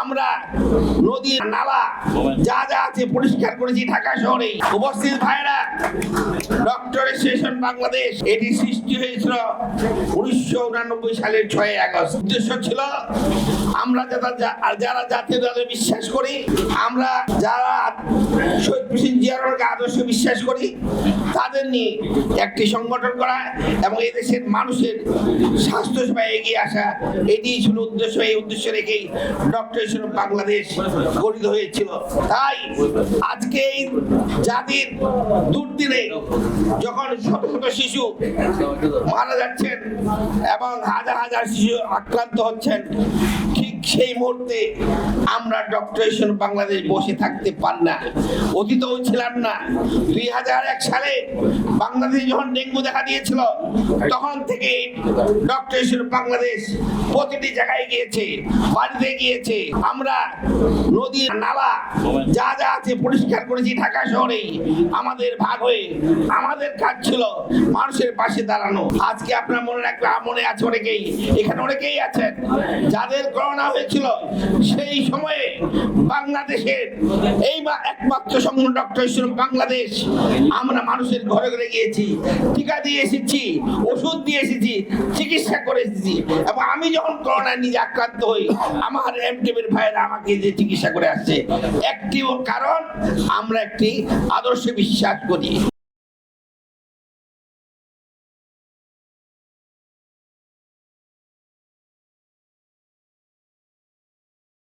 আমরা নদী নালা যা যা আছে পরিষ্কার করেছি ঢাকা শহরে। উপস্থিত ভাইরা, ডক্টর অ্যাসোসিয়েশন বাংলাদেশ এটি সৃষ্টি হয়েছিল 1989 সালের 6 আগস্ট। উদ্দেশ্য ছিল আমরা যারা জাতীয় দলে বিশ্বাস করি, আমরা যারা শহীদ প্রেসিডেন্ট জিয়া রহমানের আদর্শ বিশ্বাস করি, তাদের নিয়ে একটি সংগঠন করা এবং এদেশের মানুষের স্বাস্থ্য সেবায় এগিয়ে আসা, এটি ছিল উদ্দেশ্য। এই উদ্দেশ্য রেখেই ডক্টর অ্যাসোসিয়েশন বাংলাদেশ গঠিত হয়েছিল। তাই আজকে এই জাতির দুর্দিনে যখন শত শত শিশু মারা যাচ্ছেন এবং হাজার হাজার শিশু আক্রান্ত হচ্ছেন, ঠিক সেই মুহূর্তে আমরা ডক্টর অ্যাসোসিয়েশন বাংলাদেশ বসে থাকতে পারি না। অতীতও ছিলাম না। 2001 সালে বাংলাদেশে যখন ডেঙ্গু দেখা দিয়েছিল, তখন থেকে ডক্টর অ্যাসোসিয়েশন বাংলাদেশ প্রতিটি জায়গায় গিয়েছে, বাড়িতে গিয়েছে। আমরা নদী নালা যা যা আছে পরিষ্কার করেছি ঢাকা শহরে। আমাদের ভাগ হয়ে আমাদের কাজ ছিল মানুষের পাশে দাঁড়ানো। আজকে আপনার মনে আছে অনেকেই, এখানে অনেকেই আছেন যাদের করোনা হয়েছিল, সেই সময়ে বাংলাদেশের এই একমাত্র সংগঠন ডক্টর অ্যাসোসিয়েশন বাংলাদেশ, আমরা মানুষের ঘরে ঘরে গিয়েছি, টিকা দিয়ে এসেছি, ওষুধ দিয়ে এসেছি, চিকিৎসা করে এসেছি। এবং আমি যখন করোনায় নিজে আক্রান্ত হই, আমার এমটিভির ভাইয়েরা আমাকে যে চিকিৎসা করে আসছে, একটি কারণ আমরা একটি আদর্শে বিশ্বাস করি।